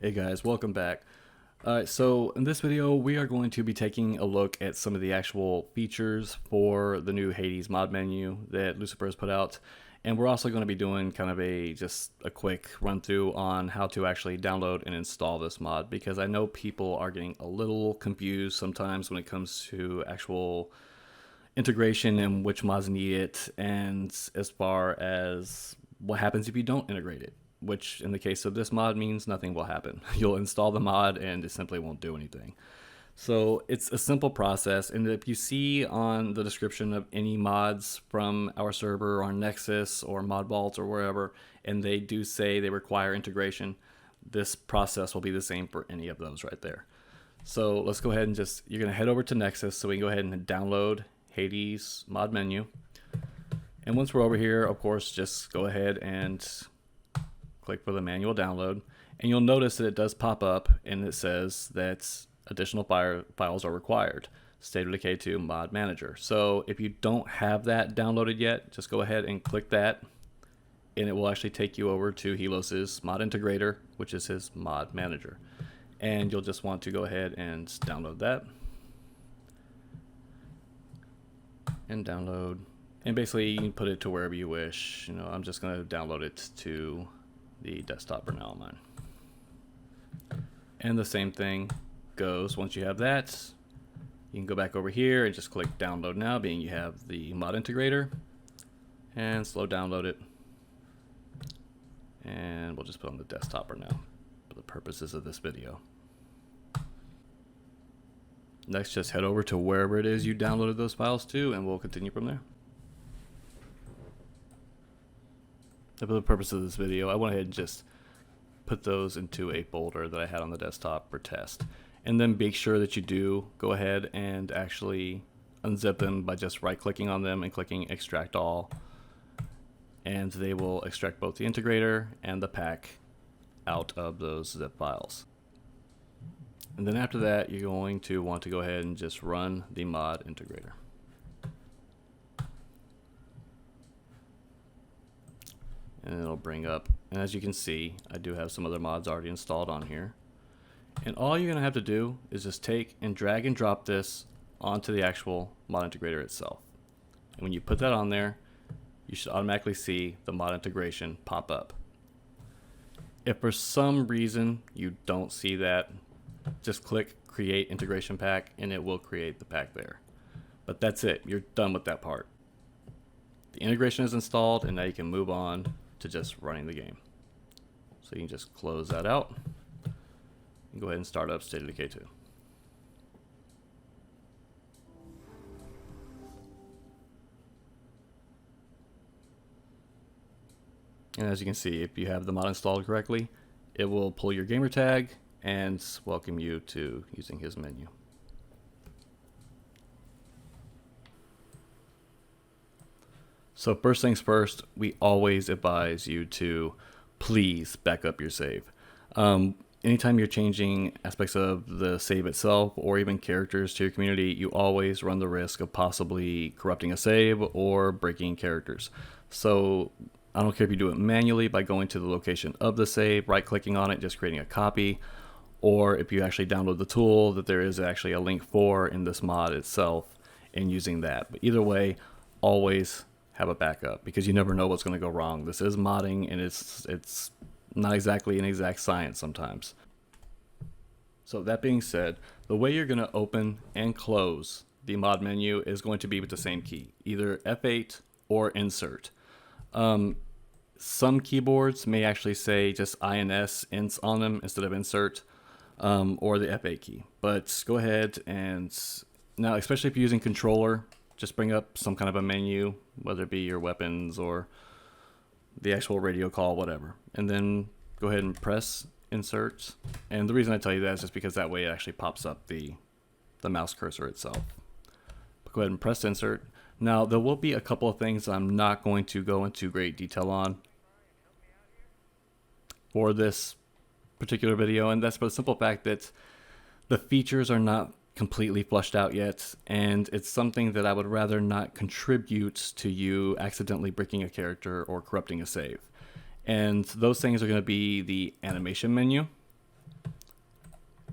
Hey guys, welcome back. Alright, so in this video we are going to be taking a look at some of the actual features for the new Hades mod menu that Lucifer has put out, and we're also going to be doing kind of just a quick run through on how to actually download and install this mod, because I know people are getting a little confused sometimes when it comes to actual integration and which mods need it, and as far as what happens if you don't integrate it, which in the case of this mod means nothing will happen. You'll install the mod and it simply won't do anything. So it's a simple process, and if you see on the description of any mods from our server or Nexus or Mod Vault or wherever, and they do say they require integration, this process will be the same for any of those right there. So let's go ahead and you're going to head over to Nexus so we can go ahead and download Hades mod menu. And once we're over here, of course, just go ahead and click for the manual download, and you'll notice that it does pop up and it says that additional files are required. State of Decay 2 mod manager. So if you don't have that downloaded yet, just go ahead and click that, and it will actually take you over to Helos's mod integrator, which is his mod manager. And you'll just want to go ahead and download that. And download. And basically you can put it to wherever you wish. You know, I'm just going to download it to the desktop for now on mine. And the same thing goes once you have that. You can go back over here and just click download now, being you have the mod integrator, and slow download it. And we'll just put it on the desktop for now for the purposes of this video. Next, just head over to wherever it is you downloaded those files to, and we'll continue from there. For the purpose of this video, I went ahead and just put those into a folder that I had on the desktop for test. And then make sure that you do go ahead and actually unzip them by just right-clicking on them and clicking extract all. And they will extract both the integrator and the pack out of those zip files. And then after that, you're going to want to go ahead and just run the mod integrator. And it'll bring up, and as you can see, I do have some other mods already installed on here. And all you're going to have to do is just take and drag and drop this onto the actual mod integrator itself. And when you put that on there, you should automatically see the mod integration pop up. If for some reason you don't see that, just click create integration pack and it will create the pack there. But that's it, you're done with that part. The integration is installed, and now you can move on to just running the game. So you can just close that out and go ahead and start up State of Decay 2. And as you can see, if you have the mod installed correctly, it will pull your gamer tag and welcome you to using his menu. So first things first, we always advise you to please back up your save. Anytime you're changing aspects of the save itself or even characters to your community, you always run the risk of possibly corrupting a save or breaking characters. So I don't care if you do it manually by going to the location of the save, right-clicking on it, just creating a copy, or if you actually download the tool that there is actually a link for in this mod itself and using that. But either way, always have a backup, because you never know what's going to go wrong. This is modding, and it's not exactly an exact science sometimes. So that being said, the way you're going to open and close the mod menu is going to be with the same key, either F8 or insert. Some keyboards may actually say just INS on them instead of insert, or the F8 key. But go ahead and now, especially if you're using controller, just bring up some kind of a menu, whether it be your weapons or the actual radio call, whatever. And then go ahead and press insert. And the reason I tell you that is just because that way it actually pops up the mouse cursor itself. But go ahead and press insert. Now, there will be a couple of things I'm not going to go into great detail on for this particular video, and that's for the simple fact that the features are not completely flushed out yet, and it's something that I would rather not contribute to you accidentally breaking a character or corrupting a save. And those things are going to be the animation menu,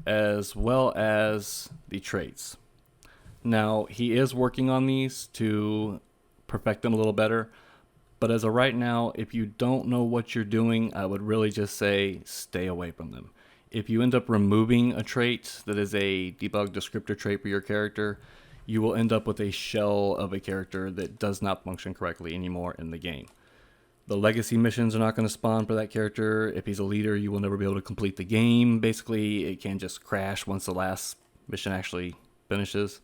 as well as the traits. Now, he is working on these to perfect them a little better, but as of right now, if you don't know what you're doing, I would really just say stay away from them. If you end up removing a trait that is a debug descriptor trait for your character, you will end up with a shell of a character that does not function correctly anymore in the game. The legacy missions are not going to spawn for that character. If he's a leader, you will never be able to complete the game. Basically, it can just crash once the last mission actually finishes.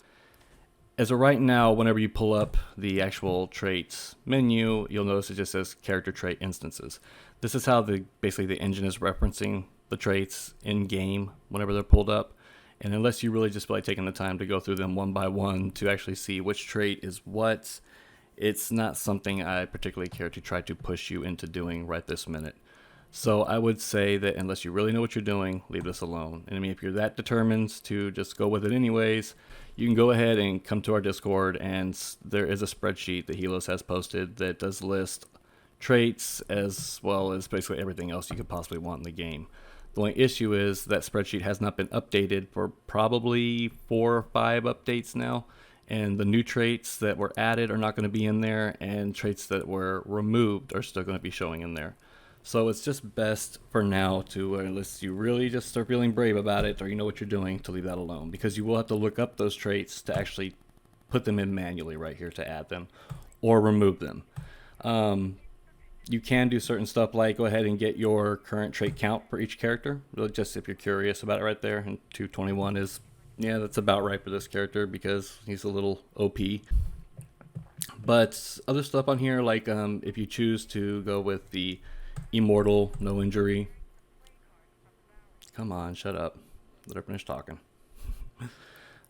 As of right now, whenever you pull up the actual traits menu, you'll notice it just says character trait instances. This is how basically the engine is referencing the traits in game whenever they're pulled up. And unless you really just feel like taking the time to go through them one by one to actually see which trait is what, it's not something I particularly care to try to push you into doing right this minute. So I would say that unless you really know what you're doing, leave this alone. And I mean, if you're that determined to just go with it anyways, you can go ahead and come to our Discord, and there is a spreadsheet that Helos has posted that does list traits as well as basically everything else you could possibly want in the game. The only issue is that spreadsheet has not been updated for probably 4 or 5 updates now, and the new traits that were added are not going to be in there, and traits that were removed are still going to be showing in there. So it's just best for now to, unless you really just start feeling brave about it or you know what you're doing, to leave that alone, because you will have to look up those traits to actually put them in manually right here to add them or remove them. You can do certain stuff like go ahead and get your current trait count for each character, really just if you're curious about it right there. And 221 is, yeah, that's about right for this character because he's a little OP. But other stuff on here, like if you choose to go with the Immortal, no injury. Come on, shut up. Let her finish talking.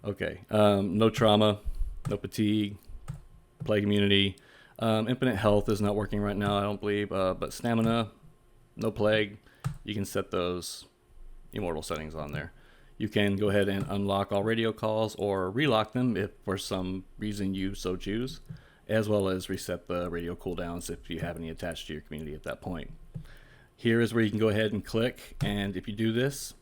Okay. No trauma, no fatigue, plague immunity. Infinite health is not working right now, I don't believe. But stamina, no plague. You can set those Immortal settings on there. You can go ahead and unlock all radio calls or relock them if for some reason you so choose, as well as reset the radio cooldowns if you have any attached to your community at that point. Here is where you can go ahead and click, and if you do this,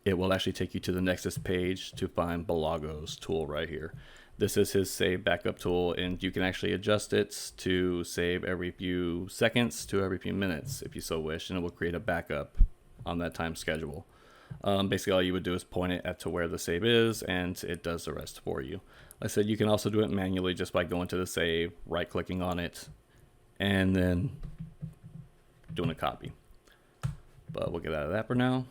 it will actually take you to the Nexus page to find Balago's tool right here. This is his save backup tool, and you can actually adjust it to save every few seconds to every few minutes if you so wish, and it will create a backup on that time schedule. Basically all you would do is point it at to where the save is, and it does the rest for you. Like I said, you can also do it manually just by going to the save, right clicking on it, and then doing a copy. But we'll get out of that for now.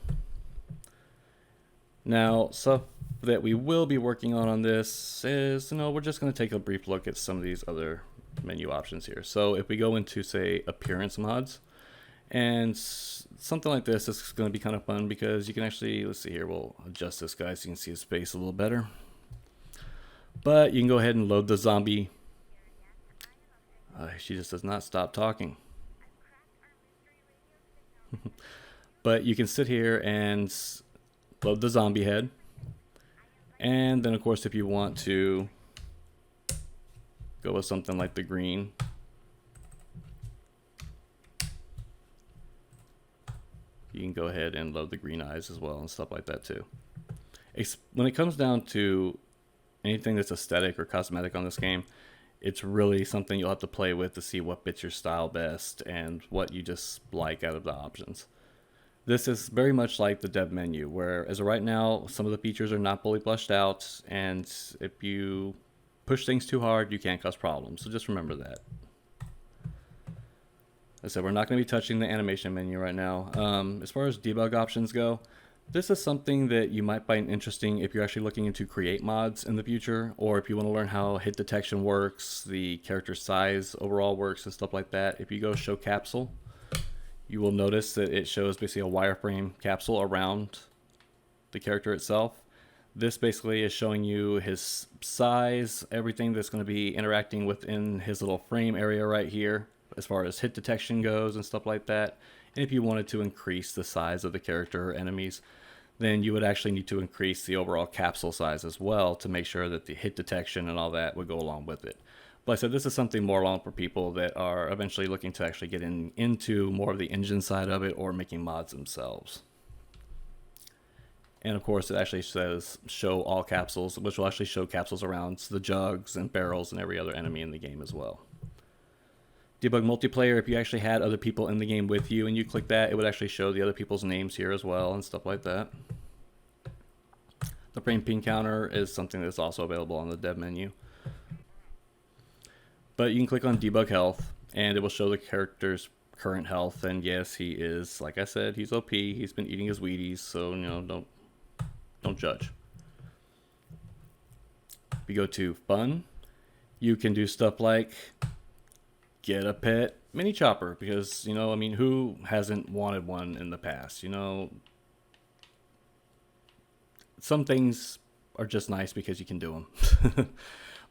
Now, stuff that we will be working on this is, we're just going to take a brief look at some of these other menu options here. So if we go into, say, appearance mods, and something like this is going to be kind of fun because you can actually, let's see here, we'll adjust this guy so you can see his face a little better. But you can go ahead and load the zombie. She just does not stop talking. But you can sit here and load the zombie head. And then, of course, if you want to go with something like the green, you can go ahead and load the green eyes as well and stuff like that too. When it comes down to anything that's aesthetic or cosmetic on this game, it's really something you'll have to play with to see what fits your style best and what you just like out of the options. This is very much like the dev menu, where as of right now, some of the features are not fully fleshed out, and if you push things too hard, you can cause problems. So just remember that. As I said, we're not going to be touching the animation menu right now. As far as debug options go, this is something that you might find interesting if you're actually looking into create mods in the future, or if you want to learn how hit detection works, the character size overall works, and stuff like that. If you go show capsule, you will notice that it shows basically a wireframe capsule around the character itself. This basically is showing you his size, everything that's going to be interacting within his little frame area right here, as far as hit detection goes and stuff like that. And if you wanted to increase the size of the character or enemies, then you would actually need to increase the overall capsule size as well to make sure that the hit detection and all that would go along with it. But I said this is something more along for people that are eventually looking to actually get into more of the engine side of it or making mods themselves. And of course, it actually says show all capsules, which will actually show capsules around the jugs and barrels and every other enemy in the game as well. Debug multiplayer, if you actually had other people in the game with you and you click that, it would actually show the other people's names here as well and stuff like that. The frame ping counter is something that's also available on the dev menu. But you can click on debug health and it will show the character's current health. And yes, he is, like I said, he's OP. He's been eating his Wheaties, so you know, don't judge. If you go to fun, you can do stuff like get a pet mini chopper, because, you know, I mean, who hasn't wanted one in the past? You know, some things are just nice because you can do them.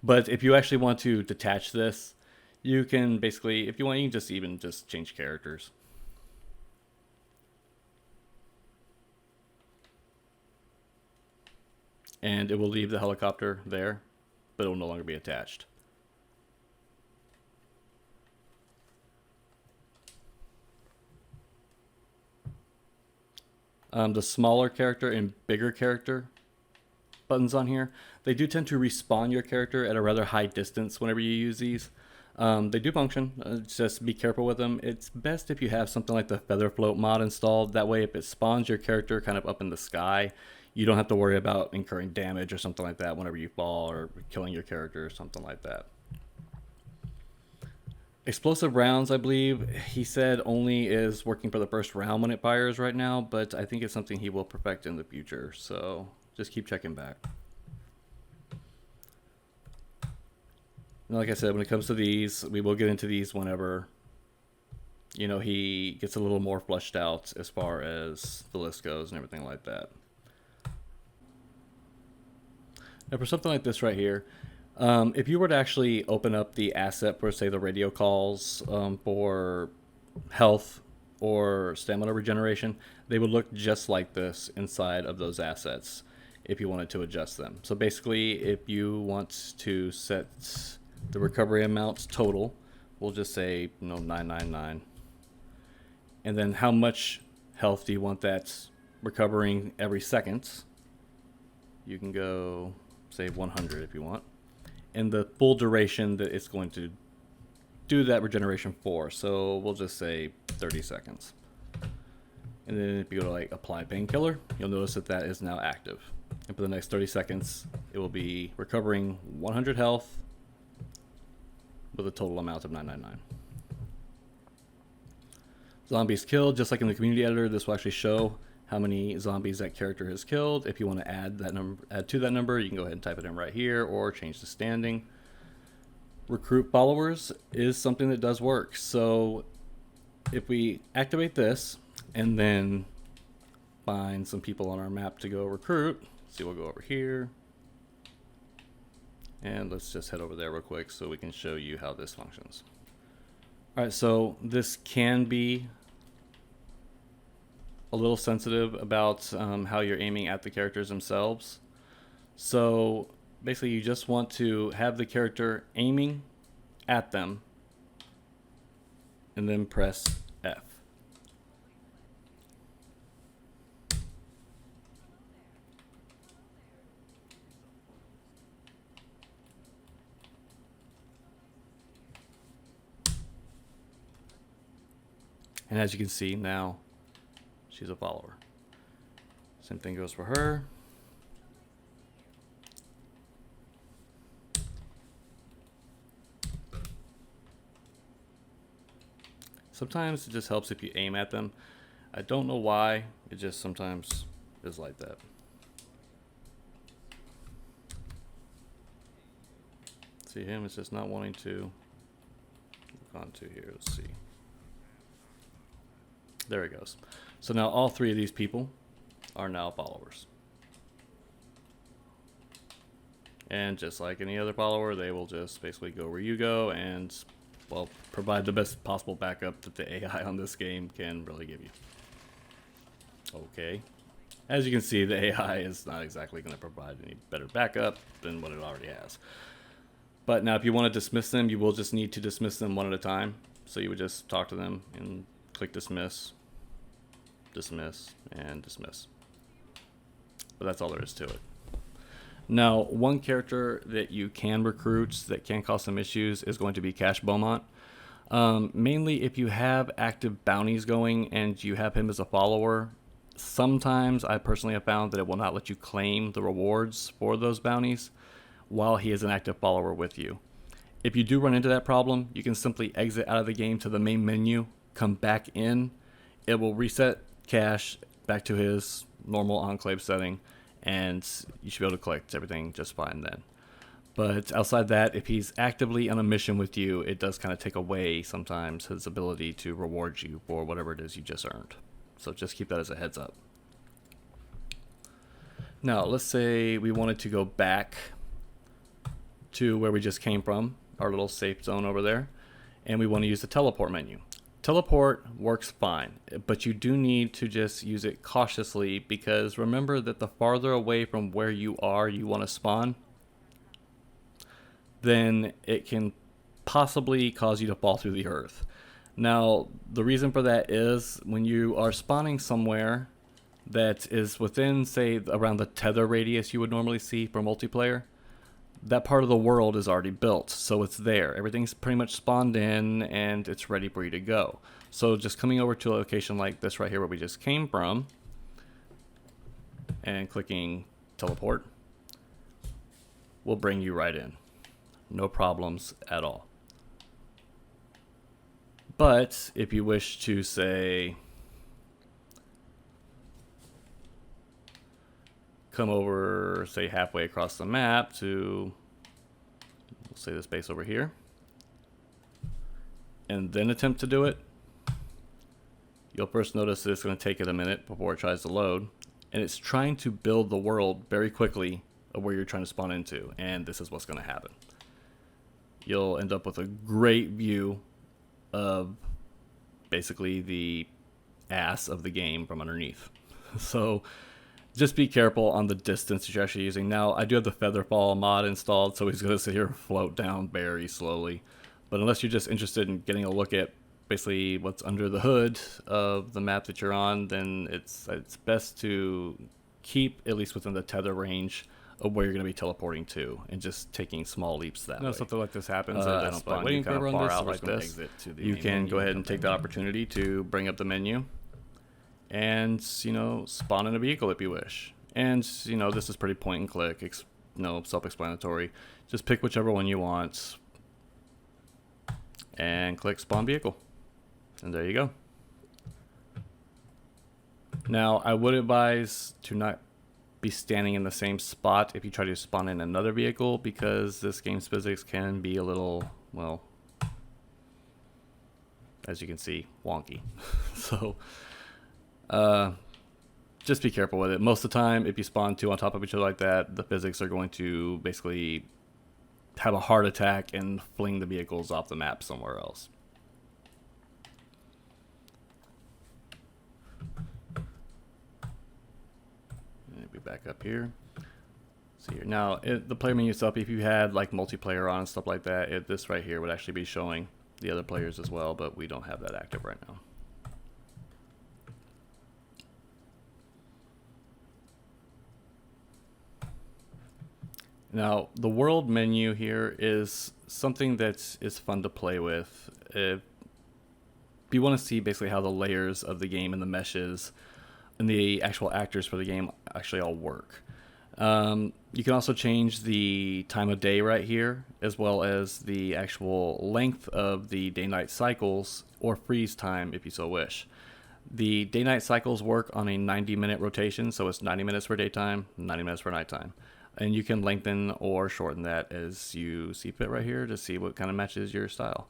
But if you actually want to detach this, you can basically, if you want, you can just change characters. And it will leave the helicopter there, but it will no longer be attached. The smaller character and bigger character buttons on here, they do tend to respawn your character at a rather high distance whenever you use these. They do function, just be careful with them. It's best if you have something like the feather float mod installed. That way if it spawns your character kind of up in the sky, you don't have to worry about incurring damage or something like that whenever you fall or killing your character or something like that. Explosive rounds, I believe he said, only is working for the first round when it fires right now, but I think it's something he will perfect in the future, so just keep checking back. And like I said, when it comes to these, we will get into these whenever, you know, he gets a little more fleshed out as far as the list goes and everything like that. Now for something like this right here, if you were to actually open up the asset for, say, the radio calls for health or stamina regeneration, they would look just like this inside of those assets if you wanted to adjust them. So basically, if you want to set the recovery amount total, we'll just say, you know, 999. And then how much health do you want that recovering every second? You can go, say, 100 if you want. And the full duration that it's going to do that regeneration for. So we'll just say 30 seconds. And then if you go to like apply painkiller, you'll notice that that is now active. And for the next 30 seconds, it will be recovering 100 health with a total amount of 999. Zombies killed, just like in the community editor, this will actually show how many zombies that character has killed. If you want to add that number, add to that number, you can go ahead and type it in right here or change the standing. Recruit followers is something that does work. So if we activate this and then find some people on our map to go recruit, see, we'll go over here and let's just head over there real quick so we can show you how this functions. All right, so this can be a little sensitive about how you're aiming at the characters themselves. So basically you just want to have the character aiming at them and then press F. And as you can see now, she's a follower. Same thing goes for her. Sometimes it just helps if you aim at them. I don't know why, it just sometimes is like that. See, him is just not wanting to look onto here. Let's see. There it goes. So now all three of these people are now followers. And just like any other follower, they will just basically go where you go and, well, provide the best possible backup that the AI on this game can really give you. Okay. As you can see, the AI is not exactly going to provide any better backup than what it already has. But now if you want to dismiss them, you will just need to dismiss them one at a time. So you would just talk to them and click dismiss, dismiss, and dismiss. but that's all there is to it. Now, one character that you can recruit that can cause some issues is going to be Cash Beaumont. Mainly if you have active bounties going and you have him as a follower, sometimes I personally have found that it will not let you claim the rewards for those bounties while he is an active follower with you. If you do run into that problem, you can simply exit out of the game to the main menu, come back in, it will reset Cash back to his normal enclave setting, and you should be able to collect everything just fine then. But outside that, if he's actively on a mission with you, it does kind of take away sometimes his ability to reward you for whatever it is you just earned. So just keep that as a heads up. Now, let's say we wanted to go back to where we just came from, our little safe zone over there, and we want to use the teleport menu. Teleport works fine, but you do need to just use it cautiously, because remember that the farther away from where you want to spawn, then it can possibly cause you to fall through the earth. Now, the reason for that is when you are spawning somewhere that is within, say, around the tether radius you would normally see for multiplayer, that part of the world is already built, so it's there. Everything's pretty much spawned in, and it's ready for you to go. So just coming over to a location like this right here where we just came from, and clicking teleport will bring you right in. No problems at all. But if you wish to, say, come over, say, halfway across the map to, we'll say, this base over here, and then attempt to do it, you'll first notice that it's going to take it a minute before it tries to load, and it's trying to build the world very quickly of where you're trying to spawn into, and this is what's going to happen. You'll end up with a great view of basically the ass of the game from underneath. So just be careful on the distance that you're actually using. Now, I do have the Featherfall mod installed, so he's going to sit here and float down very slowly. But unless you're just interested in getting a look at basically what's under the hood of the map that you're on, then it's best to keep at least within the tether range of where you're going to be teleporting to, and just taking small leaps that way. Something like this happens, waiting for everyone to like this, you can go ahead and take that opportunity to bring up the menu and, you know, spawn in a vehicle if you wish. And, you know, this is pretty point and click, self-explanatory. Just pick whichever one you want and click spawn vehicle, and there you go. Now, I would advise to not be standing in the same spot if you try to spawn in another vehicle, because this game's physics can be a little, well, as you can see, wonky. So just be careful with it. Most of the time, if you spawn two on top of each other like that, the physics are going to basically have a heart attack and fling the vehicles off the map somewhere else. Be back up here. See here. Now, the player menu itself, if you had like multiplayer on and stuff like that, this right here would actually be showing the other players as well, but we don't have that active right now. Now, the world menu here is something that is fun to play with. If you want to see basically how the layers of the game and the meshes and the actual actors for the game actually all work. You can also change the time of day right here, as well as the actual length of the day-night cycles, or freeze time if you so wish. The day-night cycles work on a 90-minute rotation, so it's 90 minutes for daytime, 90 minutes for nighttime. And you can lengthen or shorten that as you see fit right here to see what kind of matches your style.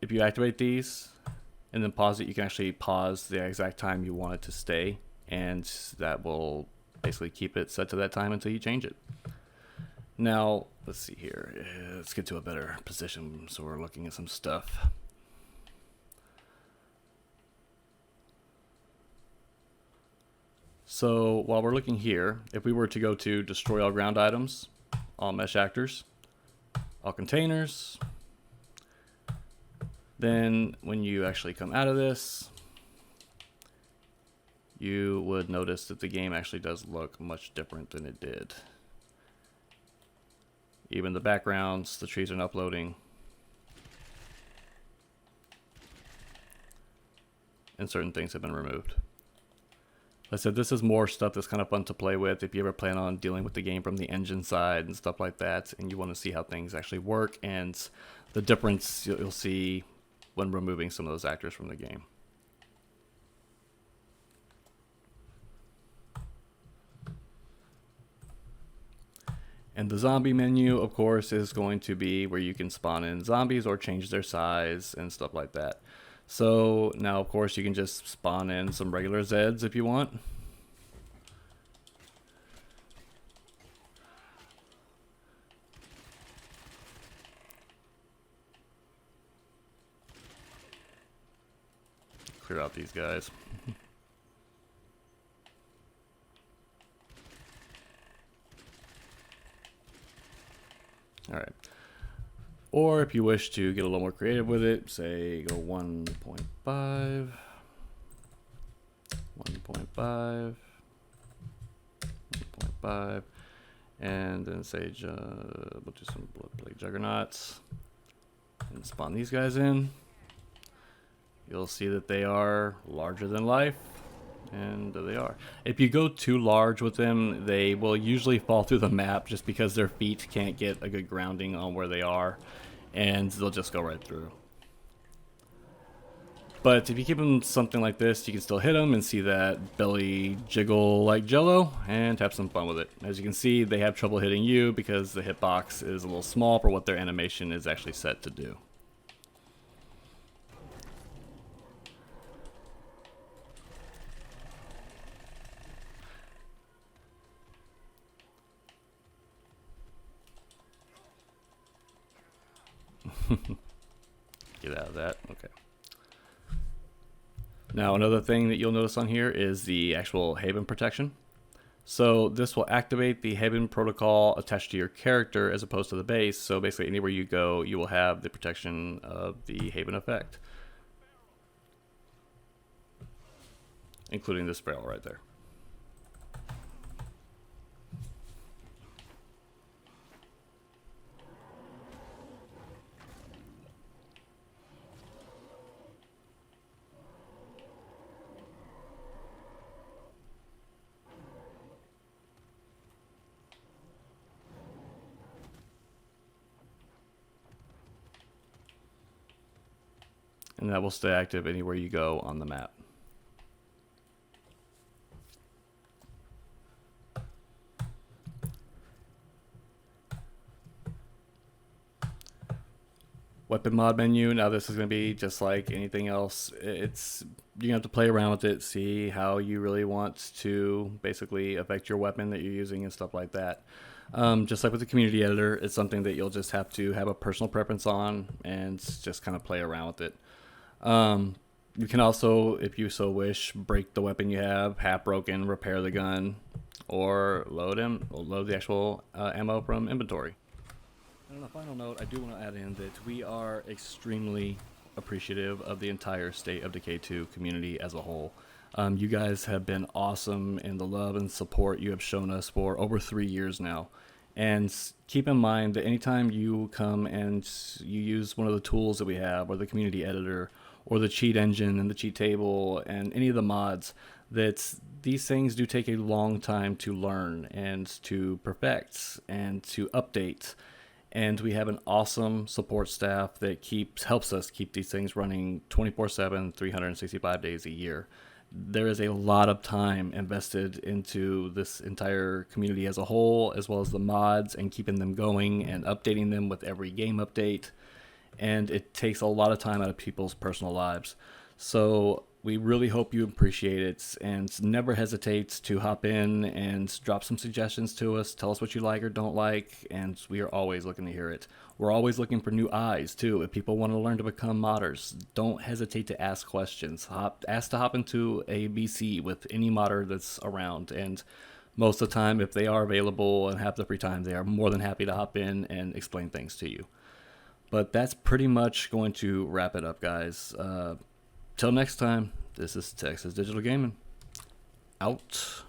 If you activate these and then pause it, you can actually pause the exact time you want it to stay, and that will basically keep it set to that time until you change it. Now, let's see here. Let's get to a better position so we're looking at some stuff. So while we're looking here, if we were to go to destroy all ground items, all mesh actors, all containers, then when you actually come out of this, you would notice that the game actually does look much different than it did. Even the backgrounds, the trees are uploading. And certain things have been removed. Like I said, this is more stuff that's kind of fun to play with if you ever plan on dealing with the game from the engine side and stuff like that, and you want to see how things actually work and the difference you'll see when removing some of those actors from the game. And the zombie menu, of course, is going to be where you can spawn in zombies or change their size and stuff like that. So now, of course, you can just spawn in some regular Zeds if you want. Clear out these guys. All right. Or if you wish to get a little more creative with it, say go 1.5, 1.5, 1.5, and then say we'll do some Bloodblade Juggernauts and spawn these guys in. You'll see that they are larger than life. And there they are. If you go too large with them, they will usually fall through the map just because their feet can't get a good grounding on where they are, and they'll just go right through. But if you keep them something like this, you can still hit them and see that belly jiggle like jello and have some fun with it. As you can see, they have trouble hitting you because the hitbox is a little small for what their animation is actually set to do. Get out of that. Okay. Now another thing that you'll notice on here is the actual Haven protection. So this will activate the Haven protocol attached to your character as opposed to the base. So basically anywhere you go, you will have the protection of the Haven effect, including this barrel right there. And that will stay active anywhere you go on the map. Weapon mod menu. Now this is going to be just like anything else. You have to play around with it, see how you really want to basically affect your weapon that you're using and stuff like that. Just like with the community editor, it's something that you'll just have to have a personal preference on and just kind of play around with it. You can also, if you so wish, break the weapon you have, half broken, repair the gun, or load the actual ammo from inventory. And on a final note, I do want to add in that we are extremely appreciative of the entire State of Decay 2 community as a whole. You guys have been awesome in the love and support you have shown us for over 3 years now. And keep in mind that anytime you come and you use one of the tools that we have, or the community editor, or the cheat engine and the cheat table, and any of the mods, that these things do take a long time to learn and to perfect and to update. And we have an awesome support staff that helps us keep these things running 24/7, 365 days a year. There is a lot of time invested into this entire community as a whole, as well as the mods and keeping them going and updating them with every game update. And it takes a lot of time out of people's personal lives. So we really hope you appreciate it, and never hesitate to hop in and drop some suggestions to us. Tell us what you like or don't like, and we are always looking to hear it. We're always looking for new eyes too. If people want to learn to become modders, don't hesitate to ask questions. Ask to hop into a BC with any modder that's around, and most of the time, if they are available and have the free time, they are more than happy to hop in and explain things to you. But that's pretty much going to wrap it up, guys. Till next time, this is Texas Digital Gaming. out.